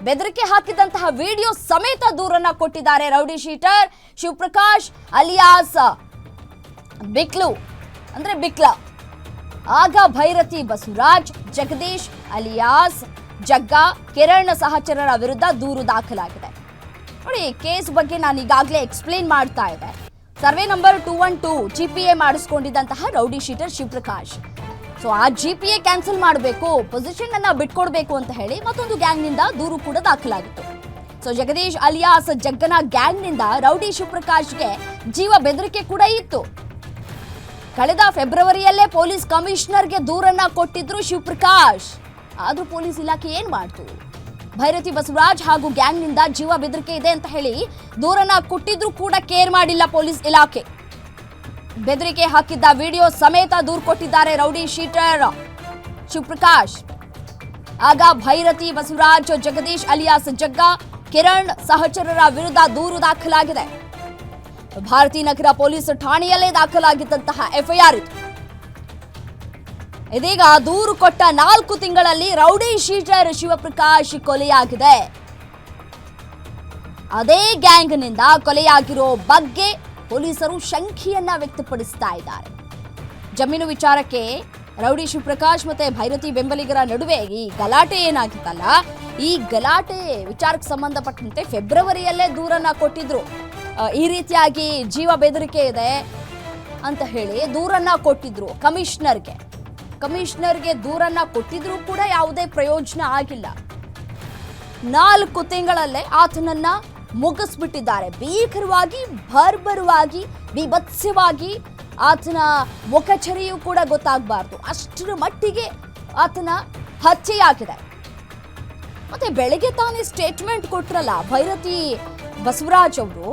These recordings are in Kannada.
ಬೆದರಿಕೆ ಹಾಕಿದಂತಹ ವಿಡಿಯೋ ಸಮೇತ ದೂರನ್ನ ಕೊಟ್ಟಿದ್ದಾರೆ ರೌಡಿ ಶೀಟರ್ ಶಿವಪ್ರಕಾಶ್ ಅಲಿಯಾಸ್ ಬಿಕ್ಲು ಅಂದ್ರೆ ಬಿಕ್ಲಾ. ಆಗ ಭೈರತಿ ಬಸವರಾಜ್, ಜಗದೀಶ್ ಅಲಿಯಾಸ್ ಜಗ್ಗಾ, ಕಿರಣ್ ಸಹಚರರ ವಿರುದ್ಧ ದೂರು ದಾಖಲಾಗಿದೆ. ನೋಡಿ, ಕೇಸ್ ಬಗ್ಗೆ ನಾನು ಈಗಾಗಲೇ ಎಕ್ಸ್ಪ್ಲೇನ್ ಮಾಡ್ತಾ ಇದ್ದೆ. ಸರ್ವೆ ನಂಬರ್ 212 GPA ಮಾಡಿಸ್ಕೊಂಡಿದ್ದಂತಹ ರೌಡಿ ಶೀಟರ್ ಶಿವಪ್ರಕಾಶ್. ಸೊ ಆ GPA ಕ್ಯಾನ್ಸಲ್ ಮಾಡಬೇಕು, ಪೊಸಿಷನ್ ಅನ್ನ ಬಿಟ್ಕೊಡ್ಬೇಕು ಅಂತ ಹೇಳಿ ಮತ್ತೊಂದು ಗ್ಯಾಂಗ್ ನಿಂದ ದೂರು ಕೂಡ ದಾಖಲಾಗಿತ್ತು. ಸೊ ಜಗದೀಶ್ ಅಲಿಯಾಸ್ ಜಗ್ಗನ ಗ್ಯಾಂಗ್ ನಿಂದ ರೌಡಿ ಶಿವಪ್ರಕಾಶ್ಗೆ ಜೀವ ಬೆದರಿಕೆ ಕೂಡ ಇತ್ತು. ಕಳೆದ ಫೆಬ್ರವರಿಯಲ್ಲೇ ಪೊಲೀಸ್ ಕಮಿಷನರ್ಗೆ ದೂರನ್ನ ಕೊಟ್ಟಿದ್ರು ಶಿವಪ್ರಕಾಶ್. ಆದ್ರೂ ಪೊಲೀಸ್ ಇಲಾಖೆ ಏನ್ ಮಾಡ್ತು? ಭೈರತಿ ಬಸವರಾಜ್ ಹಾಗೂ ಗ್ಯಾಂಗ್ ನಿಂದ ಜೀವ ಬೆದರಿಕೆ ಇದೆ ಅಂತ ಹೇಳಿ ದೂರನ್ನ ಕೊಟ್ಟಿದ್ರು ಕೂಡ ಕೇರ್ ಮಾಡಿಲ್ಲ ಪೊಲೀಸ್ ಇಲಾಖೆ. ಬೆದರಿಕೆ ಹಾಕಿದ್ದ ವಿಡಿಯೋ ಸಮೇತ ದೂರು ಕೊಟ್ಟಿದ್ದಾರೆ ರೌಡಿ ಶೀಟರ್ ಶಿವಪ್ರಕಾಶ್. ಆಗ ಭೈರತಿ ಬಸವರಾಜ್, ಜಗದೀಶ್ ಅಲಿಯಾಸ್ ಜಗ್ಗಾ, ಕಿರಣ್ ಸಹಚರರ ವಿರುದ್ಧ ದೂರು ದಾಖಲಾಗಿದೆ. ಭಾರತೀನಗರ ಪೊಲೀಸ್ ಠಾಣೆಯಲ್ಲೇ ದಾಖಲಾಗಿದ್ದಂತಹ FIR ಇದು. ಇದೀಗ ದೂರು ಕೊಟ್ಟ 4 ತಿಂಗಳಲ್ಲಿ ರೌಡಿ ಶೀಟರ್ ಶಿವಪ್ರಕಾಶ್ ಕೊಲೆಯಾಗಿದೆ. ಅದೇ ಗ್ಯಾಂಗ್ನಿಂದ ಕೊಲೆಯಾಗಿರೋ ಬಗ್ಗೆ ಪೊಲೀಸರು ಶಂಕೆಯನ್ನ ವ್ಯಕ್ತಪಡಿಸ್ತಾ ಇದ್ದಾರೆ. ಜಮೀನು ವಿಚಾರಕ್ಕೆ ರೌಡಿ ಶಿವಪ್ರಕಾಶ್ ಮತ್ತೆ ಭೈರತಿ ಬೆಂಬಲಿಗರ ನಡುವೆ ಈ ಗಲಾಟೆ ಏನಾಗಿತ್ತಲ್ಲ, ಈ ಗಲಾಟೆ ವಿಚಾರಕ್ಕೆ ಸಂಬಂಧಪಟ್ಟಂತೆ ಫೆಬ್ರವರಿಯಲ್ಲೇ ದೂರನ್ನ ಕೊಟ್ಟಿದ್ರು. ಈ ರೀತಿಯಾಗಿ ಜೀವ ಬೆದರಿಕೆ ಇದೆ ಅಂತ ಹೇಳಿ ದೂರನ್ನ ಕೊಟ್ಟಿದ್ರು ಕಮಿಷನರ್ಗೆ ದೂರನ್ನ ಕೊಟ್ಟಿದ್ರು ಕೂಡ ಯಾವುದೇ ಪ್ರಯೋಜನ ಆಗಿಲ್ಲ. 4 ತಿಂಗಳಲ್ಲೇ ಆತನನ್ನ ಮುಗಿಸ್ಬಿಟ್ಟಿದ್ದಾರೆ. ಭೀಕರವಾಗಿ, ಬರ್ಬರವಾಗಿ, ಬೀಭತ್ಸವಾಗಿ ಆತನ ಮುಖಚರಿಯೂ ಕೂಡ ಗೊತ್ತಾಗಬಾರ್ದು ಅಷ್ಟರ ಮಟ್ಟಿಗೆ ಆತನ ಹತ್ಯೆಯಾಗಿದೆ. ಮತ್ತೆ ಬೆಳಗ್ಗೆ ತಾನೇ ಸ್ಟೇಟ್ಮೆಂಟ್ ಕೊಟ್ರಲ್ಲ ಭೈರತಿ ಬಸವರಾಜ್ ಅವರು,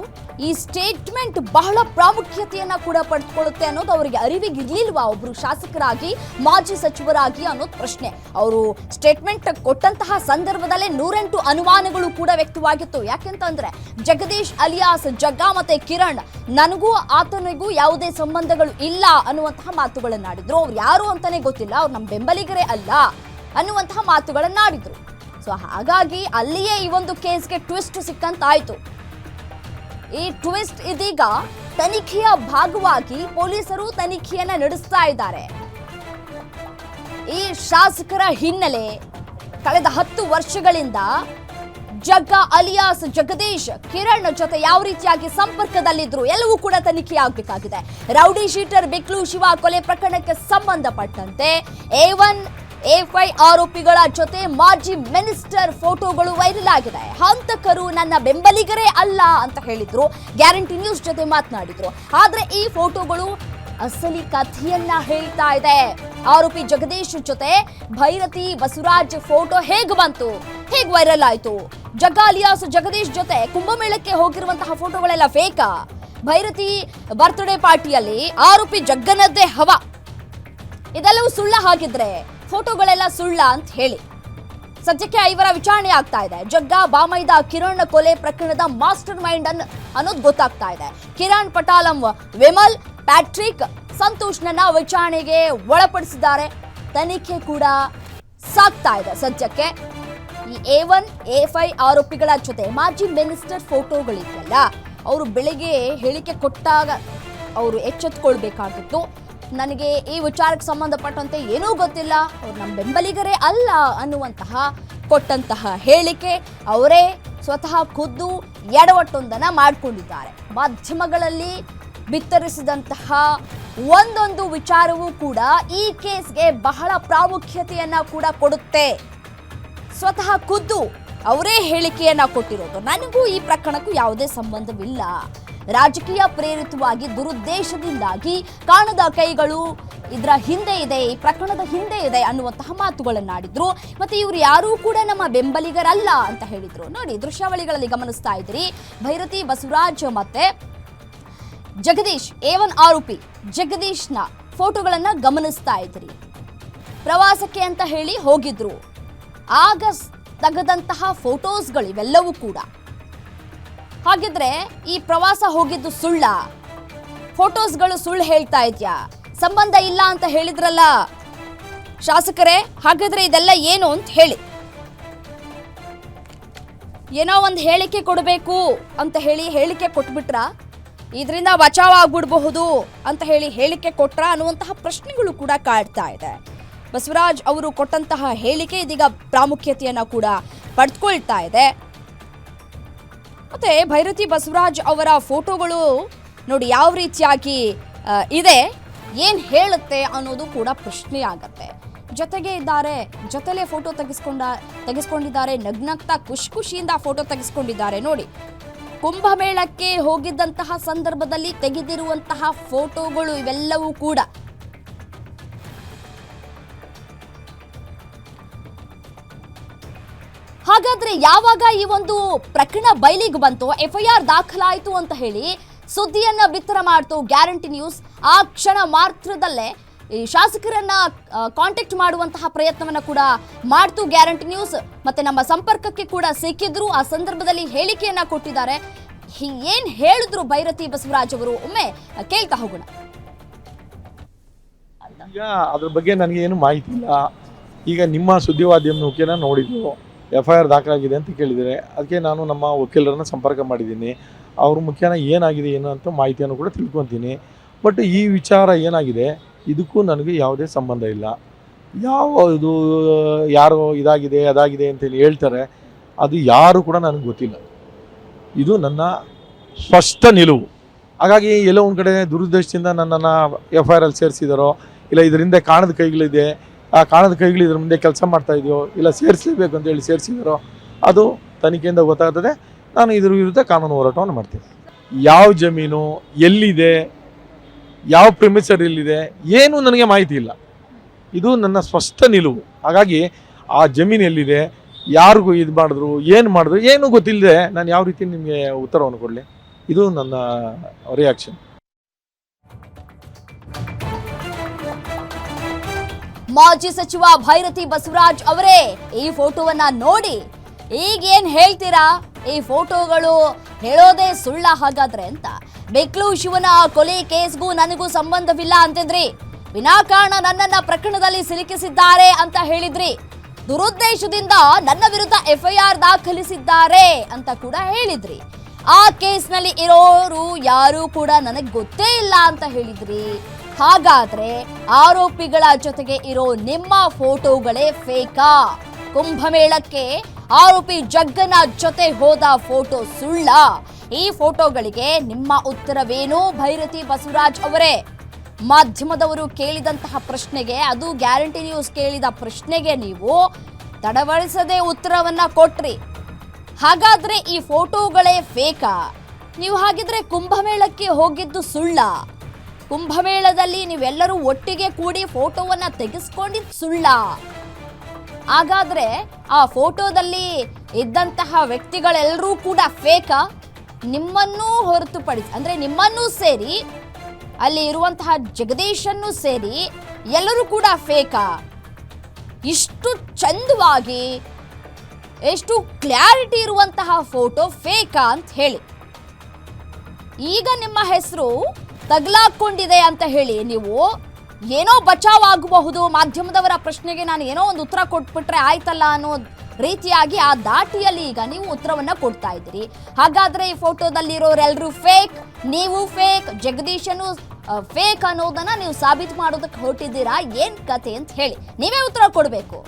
ಈ ಸ್ಟೇಟ್ಮೆಂಟ್ ಬಹಳ ಪ್ರಾಮುಖ್ಯತೆಯನ್ನ ಕೂಡ ಪಡೆದುಕೊಳ್ಳುತ್ತೆ ಅನ್ನೋದು ಅವರಿಗೆ ಅರಿವಿಗಿರ್ಲಿಲ್ವಾ? ಒಬ್ರು ಶಾಸಕರಾಗಿ, ಮಾಜಿ ಸಚಿವರಾಗಿ ಅನ್ನೋದು ಪ್ರಶ್ನೆ. ಅವರು ಸ್ಟೇಟ್ಮೆಂಟ್ ಕೊಟ್ಟಂತಹ ಸಂದರ್ಭದಲ್ಲೇ 108 ಅನುಮಾನಗಳು ಕೂಡ ವ್ಯಕ್ತವಾಗಿತ್ತು. ಯಾಕೆಂತಂದ್ರೆ ಜಗದೀಶ್ ಅಲಿಯಾಸ್ ಜಗ್ಗಾ ಮತ್ತೆ ಕಿರಣ್, ನನಗೂ ಆತನಿಗೂ ಯಾವುದೇ ಸಂಬಂಧಗಳು ಇಲ್ಲ ಅನ್ನುವಂತಹ ಮಾತುಗಳನ್ನಾಡಿದ್ರು. ಅವ್ರು ಯಾರು ಅಂತಾನೆ ಗೊತ್ತಿಲ್ಲ, ಅವ್ರು ನಮ್ಮ ಬೆಂಬಲಿಗರೇ ಅಲ್ಲ ಅನ್ನುವಂತಹ ಮಾತುಗಳನ್ನಾಡಿದ್ರು. ಸೊ ಹಾಗಾಗಿ ಅಲ್ಲಿಯೇ ಈ ಒಂದು ಕೇಸ್ಗೆ ಟ್ವಿಸ್ಟ್ ಸಿಕ್ಕಂತಾಯ್ತು. ಈ ಟ್ವಿಸ್ಟ್ ಇದೀಗ ತನಿಖೆಯ ಭಾಗವಾಗಿ ಪೊಲೀಸರು ತನಿಖೆಯನ್ನ ನಡೆಸ್ತಾ ಇದ್ದಾರೆ. ಈ ಶಾಸಕರ ಹಿನ್ನೆಲೆ ಕಳೆದ 10 ವರ್ಷಗಳಿಂದ ಜಗ್ಗಾ ಅಲಿಯಾಸ್ ಜಗದೀಶ್, ಕಿರಣ್ ಜೊತೆ ಯಾವ ರೀತಿಯಾಗಿ ಸಂಪರ್ಕದಲ್ಲಿದ್ರು ಎಲ್ಲವೂ ಕೂಡ ತನಿಖೆ ಆಗಬೇಕಾಗಿದೆ. ರೌಡಿ ಶೀಟರ್ ಬಿಕ್ಲು ಶಿವ ಕೊಲೆ ಪ್ರಕರಣಕ್ಕೆ ಸಂಬಂಧಪಟ್ಟಂತೆ A1 A5 ಆರೋಪಿಗಳ ಜೊತೆ ಮಾಜಿ ಮಿನಿಸ್ಟರ್ ಫೋಟೋಗಳು ವೈರಲ್ ಆಗಿದೆ. ಹಂತಕರು ನನ್ನ ಬೆಂಬಲಿಗರೇ ಅಲ್ಲ ಅಂತ ಹೇಳಿದ್ರು, ಗ್ಯಾರಂಟಿ ನ್ಯೂಸ್ ಜೊತೆ ಮಾತನಾಡಿದ್ರು. ಆದ್ರೆ ಈ ಫೋಟೋಗಳು ಅಸಲಿ ಕಥೆಯನ್ನ ಹೇಳ್ತಾ ಇದೆ. ಆರೋಪಿ ಜಗದೀಶ್ ಜೊತೆ ಭೈರತಿ ಬಸವರಾಜ್ ಫೋಟೋ ಹೇಗೆ ಬಂತು, ಹೇಗೆ ವೈರಲ್ ಆಯ್ತು? ಜಗ್ಗಾ ಅಲಿಯಾಸ್ ಜಗದೀಶ್ ಜೊತೆ ಕುಂಭಮೇಳಕ್ಕೆ ಹೋಗಿರುವಂತಹ ಫೋಟೋಗಳೆಲ್ಲ ಫೇಕಾ? ಭೈರತಿ ಬರ್ತ್ಡೇ ಪಾರ್ಟಿಯಲ್ಲಿ ಆರೋಪಿ ಜಗ್ಗನದ್ದೇ ಹವಾ, ಇದೆಲ್ಲವೂ ಸುಳ್ಳ ಹಾಗಿದ್ರೆ ಫೋಟೋಗಳೆಲ್ಲ ಸುಳ್ಳ ಅಂತ ಹೇಳಿ ಸದ್ಯಕ್ಕೆ ಇವರ ವಿಚಾರಣೆ ಆಗ್ತಾ ಇದೆ. ಜಗ್ಗಾ, ಬಾಮೈದ, ಕಿರಣ್ ಕೊಲೆ ಪ್ರಕರಣದ ಮಾಸ್ಟರ್ ಮೈಂಡ್ ಅನ್ನೋದು ಗೊತ್ತಾಗ್ತಾ ಇದೆ. ಕಿರಣ್, ಪಟಾಲಂ, ವಿಮಲ್, ಪ್ಯಾಟ್ರಿಕ್, ಸಂತೋಷ್ನನ್ನ ವಿಚಾರಣೆಗೆ ಒಳಪಡಿಸಿದ್ದಾರೆ. ತನಿಖೆ ಕೂಡ ಸಾಗ್ತಾ ಇದೆ. ಸದ್ಯಕ್ಕೆ ಈ A1 A5 ಆರೋಪಿಗಳ ಜೊತೆ ಮಾಜಿ ಮಿನಿಸ್ಟರ್ ಫೋಟೋಗಳಿದೆಯಲ್ಲ, ಅವರು ಬೆಳಿಗ್ಗೆ ಹೇಳಿಕೆ ಕೊಟ್ಟಾಗ ಅವರು ಎಚ್ಚೆತ್ತುಕೊಳ್ಬೇಕಾಗಿತ್ತು. ನನಗೆ ಈ ವಿಚಾರಕ್ಕೆ ಸಂಬಂಧಪಟ್ಟಂತೆ ಏನೂ ಗೊತ್ತಿಲ್ಲ, ಅವ್ರು ನಮ್ಮ ಬೆಂಬಲಿಗರೇ ಅಲ್ಲ ಅನ್ನುವಂತಹ ಕೊಟ್ಟಂತಹ ಹೇಳಿಕೆ ಅವರೇ ಸ್ವತಃ ಖುದ್ದು ಎಡವಟ್ಟೊಂದನ್ನು ಮಾಡಿಕೊಂಡಿದ್ದಾರೆ. ಮಾಧ್ಯಮಗಳಲ್ಲಿ ಬಿತ್ತರಿಸಿದಂತಹ ಒಂದೊಂದು ವಿಚಾರವೂ ಕೂಡ ಈ ಕೇಸ್ಗೆ ಬಹಳ ಪ್ರಾಮುಖ್ಯತೆಯನ್ನ ಕೂಡ ಕೊಡುತ್ತೆ. ಸ್ವತಃ ಖುದ್ದು ಅವರೇ ಹೇಳಿಕೆಯನ್ನ ಕೊಟ್ಟಿರೋದು, ನನಗೂ ಈ ಪ್ರಕರಣಕ್ಕೂ ಯಾವುದೇ ಸಂಬಂಧವಿಲ್ಲ, ರಾಜಕೀಯ ಪ್ರೇರಿತವಾಗಿ ದುರುದ್ದೇಶದಿಂದಾಗಿ ಕಾಣದ ಕೈಗಳು ಇದರ ಹಿಂದೆ ಇದೆ, ಈ ಪ್ರಕರಣದ ಹಿಂದೆ ಇದೆ ಅನ್ನುವಂತಹ ಮಾತುಗಳನ್ನಾಡಿದ್ರು. ಮತ್ತೆ ಇವರು ಯಾರೂ ಕೂಡ ನಮ್ಮ ಬೆಂಬಲಿಗರಲ್ಲ ಅಂತ ಹೇಳಿದ್ರು. ನೋಡಿ, ದೃಶ್ಯಾವಳಿಗಳಲ್ಲಿ ಗಮನಿಸ್ತಾ ಇದ್ದೀರಿ, ಭೈರತಿ ಬಸವರಾಜ್ ಮತ್ತೆ ಜಗದೀಶ್, A1 ಆರೋಪಿ ಜಗದೀಶ್ನ ಫೋಟೋಗಳನ್ನ ಗಮನಿಸ್ತಾ ಇದ್ದೀರಿ. ಪ್ರವಾಸಕ್ಕೆ ಅಂತ ಹೇಳಿ ಹೋಗಿದ್ರು, ಆಗ ತೆಗೆದಂತಹ ಫೋಟೋಸ್ಗಳು ಇವೆಲ್ಲವೂ ಕೂಡ. ಹಾಗಿದ್ರೆ ಈ ಪ್ರವಾಸ ಹೋಗಿದ್ದು ಸುಳ್ಳ? ಫೋಟೋಸ್ಗಳು ಸುಳ್ಳು ಹೇಳ್ತಾ ಇದ್ಯಾ? ಸಂಬಂಧ ಇಲ್ಲ ಅಂತ ಹೇಳಿದ್ರಲ್ಲ ಶಾಸಕರೇ, ಹಾಗಾದ್ರೆ ಇದೆಲ್ಲ ಏನು ಅಂತ ಹೇಳಿ. ಏನೋ ಒಂದು ಹೇಳಿಕೆ ಕೊಡಬೇಕು ಅಂತ ಹೇಳಿ ಹೇಳಿಕೆ ಕೊಟ್ಬಿಟ್ರ, ಇದರಿಂದ ಬಚಾವ್ ಆಗ್ಬಿಡಬಹುದು ಅಂತ ಹೇಳಿ ಹೇಳಿಕೆ ಕೊಟ್ರ ಅನ್ನುವಂತಹ ಪ್ರಶ್ನೆಗಳು ಕೂಡ ಕಾಡ್ತಾ ಇದೆ. ಬಸವರಾಜ್ ಅವರು ಕೊಟ್ಟಂತಹ ಹೇಳಿಕೆ ಇದೀಗ ಪ್ರಾಮುಖ್ಯತೆಯನ್ನ ಕೂಡ ಪಡೆದುಕೊಳ್ತಾ ಇದೆ. ಮತ್ತೆ ಭೈರತಿ ಬಸವರಾಜ್ ಅವರ ಫೋಟೋಗಳು ನೋಡಿ ಯಾವ ರೀತಿಯಾಗಿ ಇದೆ, ಏನ್ ಹೇಳುತ್ತೆ ಅನ್ನೋದು ಕೂಡ ಪ್ರಶ್ನೆ ಆಗತ್ತೆ. ಜೊತೆಗೆ ಇದ್ದಾರೆ, ಜೊತೆಲೆ ಫೋಟೋ ತೆಗೆಸ್ಕೊಂಡಿದ್ದಾರೆ, ನಗ್ನಗ್ತಾ ಖುಷಿಯಿಂದ ಫೋಟೋ ತೆಗೆಸ್ಕೊಂಡಿದ್ದಾರೆ. ನೋಡಿ, ಕುಂಭಮೇಳಕ್ಕೆ ಹೋಗಿದ್ದಂತಹ ಸಂದರ್ಭದಲ್ಲಿ ತೆಗೆದಿರುವಂತಹ ಫೋಟೋಗಳು ಇವೆಲ್ಲವೂ ಕೂಡ. ಹಾಗಾದ್ರೆ ಯಾವಾಗ ಈ ಒಂದು ಪ್ರಕರಣ ಬಯಲಿಗೆ ಬಂತು, FIR ದಾಖಲಾಯಿತು ಅಂತ ಹೇಳಿ ಸುದ್ದಿಯನ್ನ ಬಿತ್ತರ ಮಾಡ್ತು ಗ್ಯಾರಂಟಿ ನ್ಯೂಸ್. ಆ ಕ್ಷಣ ಮಾತ್ರದಲ್ಲೇ ಈ ಶಾಸಕರನ್ನ ಕಾಂಟ್ಯಾಕ್ಟ್ ಮಾಡುವಂತಹ ಪ್ರಯತ್ನವನ್ನ ಕೂಡ ಮಾಡ್ತು ಗ್ಯಾರಂಟಿ ನ್ಯೂಸ್. ಮತ್ತೆ ನಮ್ಮ ಸಂಪರ್ಕಕ್ಕೆ ಕೂಡ ಸಿಕ್ಕಿದ್ರು. ಆ ಸಂದರ್ಭದಲ್ಲಿ ಹೇಳಿಕೆಯನ್ನ ಕೊಟ್ಟಿದ್ದಾರೆ. ಏನ್ ಹೇಳಿದ್ರು ಭೈರತಿ ಬಸವರಾಜ್ ಅವರು, ಒಮ್ಮೆ ಕೇಳ್ತಾ ಹೋಗೋಣ. ಈಗ ಅದ್ರ ಬಗ್ಗೆ ನನಗೆ ಏನು ಮಾಹಿತಿ ಇಲ್ಲ. ಈಗ ನಿಮ್ಮ ಸುದ್ದಿವಾದ್ಯಮ ಮುಖೇನ ನೋಡಿದ್ವು, FIR ದಾಖಲಾಗಿದೆ ಅಂತ ಕೇಳಿದರೆ, ಅದಕ್ಕೆ ನಾನು ನಮ್ಮ ವಕೀಲರನ್ನ ಸಂಪರ್ಕ ಮಾಡಿದ್ದೀನಿ. ಅವ್ರ ಮುಖೇನ ಏನಾಗಿದೆ ಏನು ಅಂತ ಮಾಹಿತಿಯನ್ನು ಕೂಡ ತಿಳ್ಕೊತೀನಿ. ಬಟ್ ಈ ವಿಚಾರ ಏನಾಗಿದೆ, ಇದಕ್ಕೂ ನನಗೆ ಯಾವುದೇ ಸಂಬಂಧ ಇಲ್ಲ. ಇದು ಯಾರೋ ಇದಾಗಿದೆ ಅದಾಗಿದೆ ಅಂತೇಳಿ ಹೇಳ್ತಾರೆ, ಅದು ಯಾರು ಕೂಡ ನನಗೆ ಗೊತ್ತಿಲ್ಲ. ಇದು ನನ್ನ ಸ್ಪಷ್ಟ ನಿಲುವು. ಹಾಗಾಗಿ ಎಲ್ಲೋ ಒಂದು ಕಡೆ ದುರುದ್ದೇಶದಿಂದ ನನ್ನನ್ನು FIR ಅಲ್ಲಿ ಸೇರಿಸಿದಾರೋ, ಇಲ್ಲ ಇದರಿಂದ ಕಾಣದ ಕೈಗಳಿದೆ, ಆ ಕಾಣದ ಕೈಗಳು ಇದ್ರ ಮುಂದೆ ಕೆಲಸ ಮಾಡ್ತಾ ಇದೆಯೋ, ಇಲ್ಲ ಸೇರಿಸಲೇಬೇಕು ಅಂತೇಳಿ ಸೇರಿಸಿದಾರೋ, ಅದು ತನಿಖೆಯಿಂದ ಗೊತ್ತಾಗ್ತದೆ. ನಾನು ಇದ್ರ ವಿರುದ್ಧ ಕಾನೂನು ಹೋರಾಟವನ್ನು ಮಾಡ್ತೀನಿ. ಯಾವ ಜಮೀನು ಎಲ್ಲಿದೆ, ಯಾವ ಪ್ರಿಮಿಸರ್ ಎಲ್ಲಿದೆ, ಏನೂ ನನಗೆ ಮಾಹಿತಿ ಇಲ್ಲ. ಇದು ನನ್ನ ಸ್ಪಷ್ಟ ನಿಲುವು. ಹಾಗಾಗಿ ಆ ಜಮೀನು ಎಲ್ಲಿದೆ, ಯಾರಿಗೂ ಇದು ಮಾಡಿದ್ರು, ಏನು ಮಾಡಿದ್ರು, ಏನೂ ಗೊತ್ತಿಲ್ಲದೆ ನಾನು ಯಾವ ರೀತಿ ನಿಮಗೆ ಉತ್ತರವನ್ನು ಕೊಡಲಿ? ಇದು ನನ್ನ ರಿಯಾಕ್ಷನ್. ಮಾಜಿ ಸಚಿವ ಭೈರತಿ ಬಸವರಾಜ್ ಅವರೇ, ಈ ಫೋಟೋವನ್ನ ನೋಡಿ ಈಗೇನ್ ಹೇಳ್ತೀರಾ? ಈ ಫೋಟೋಗಳು ಹೇಳೋದೇ ಸುಳ್ಳ ಹಾಗಾದ್ರೆ ಅಂತ. ಬೆಕ್ಲು ಶಿವನ ಕೊಲೆ ಕೇಸ್ಗೂ ನನಗೂ ಸಂಬಂಧವಿಲ್ಲ ಅಂತಿದ್ರಿ, ವಿನಾಕಾರಣ ನನ್ನನ್ನ ಪ್ರಕರಣದಲ್ಲಿ ಸಿಲುಕಿಸಿದ್ದಾರೆ ಅಂತ ಹೇಳಿದ್ರಿ, ದುರುದ್ದೇಶದಿಂದ ನನ್ನ ವಿರುದ್ಧ FIR ದಾಖಲಿಸಿದ್ದಾರೆ ಅಂತ ಕೂಡ ಹೇಳಿದ್ರಿ. ಆ ಕೇಸ್ನಲ್ಲಿ ಇರೋರು ಯಾರು ಕೂಡ ನನಗೆ ಗೊತ್ತೇ ಇಲ್ಲ ಅಂತ ಹೇಳಿದ್ರಿ. ಹಾಗಾದ್ರೆ ಆರೋಪಿಗಳ ಜೊತೆಗೆ ಇರೋ ನಿಮ್ಮ ಫೋಟೋಗಳೇ ಫೇಕಾ? ಕುಂಭಮೇಳಕ್ಕೆ ಆರೋಪಿ ಜಗ್ಗನ ಜೊತೆ ಹೋದ ಫೋಟೋ ಸುಳ್ಳ? ಈ ಫೋಟೋಗಳಿಗೆ ನಿಮ್ಮ ಉತ್ತರವೇನು ಭೈರತಿ ಬಸವರಾಜ್ ಅವರೇ? ಮಾಧ್ಯಮದವರು ಕೇಳಿದಂತಹ ಪ್ರಶ್ನೆಗೆ, ಅದು ಗ್ಯಾರಂಟಿ ನ್ಯೂಸ್ ಕೇಳಿದ ಪ್ರಶ್ನೆಗೆ ನೀವು ತಡವಳಿಸದೆ ಉತ್ತರವನ್ನ ಕೊಟ್ರಿ. ಹಾಗಾದ್ರೆ ಈ ಫೋಟೋಗಳೇ ಫೇಕಾ? ನೀವು ಹಾಗಿದ್ರೆ ಕುಂಭಮೇಳಕ್ಕೆ ಹೋಗಿದ್ದು ಸುಳ್ಳ? ಕುಂಭಮೇಳದಲ್ಲಿ ನೀವೆಲ್ಲರೂ ಒಟ್ಟಿಗೆ ಕೂಡಿ ಫೋಟೋವನ್ನ ತೆಗೆಸ್ಕೊಂಡಿದ್ದು ಸುಳ್ಳ? ಹಾಗಾದ್ರೆ ಆ ಫೋಟೋದಲ್ಲಿ ಇದ್ದಂತಹ ವ್ಯಕ್ತಿಗಳೆಲ್ಲರೂ ಕೂಡ ಫೇಕಾ? ನಿಮ್ಮನ್ನೂ ಹೊರತುಪಡಿಸಿ, ಅಂದ್ರೆ ನಿಮ್ಮನ್ನೂ ಸೇರಿ, ಅಲ್ಲಿ ಇರುವಂತಹ ಜಗದೀಶನ್ನು ಸೇರಿ ಎಲ್ಲರೂ ಕೂಡ ಫೇಕಾ? ಇಷ್ಟು ಚಂದವಾಗಿ, ಎಷ್ಟು ಕ್ಲಾರಿಟಿ ಇರುವಂತಹ ಫೋಟೋ ಫೇಕಾ ಅಂತ ಹೇಳಿ. ಈಗ ನಿಮ್ಮ ಹೆಸರು ತಗಲಾಕೊಂಡಿದೆ ಅಂತ ಹೇಳಿ ನೀವು ಏನೋ ಬಚಾವ್ ಆಗಬಹುದು, ಮಾಧ್ಯಮದವರ ಪ್ರಶ್ನೆಗೆ ನಾನು ಏನೋ ಒಂದು ಉತ್ತರ ಕೊಟ್ಬಿಟ್ರೆ ಆಯ್ತಲ್ಲ ಅನ್ನೋ ರೀತಿಯಾಗಿ ಆ ದಾಟಿಯಲ್ಲಿ ಈಗ ನೀವು ಉತ್ತರವನ್ನ ಕೊಡ್ತಾ ಇದ್ದೀರಿ. ಹಾಗಾದ್ರೆ ಈ ಫೋಟೋದಲ್ಲಿರೋರೆಲ್ಲರೂ ಫೇಕ್, ನೀವು ಫೇಕ್, ಜಗದೀಶನು ಫೇಕ್ ಅನ್ನೋದನ್ನ ನೀವು ಸಾಬೀತು ಮಾಡೋದಕ್ಕೆ ಹೊರಟಿದ್ದೀರಾ? ಏನ್ ಕತೆ ಅಂತ ಹೇಳಿ ನೀವೇ ಉತ್ತರ ಕೊಡಬೇಕು.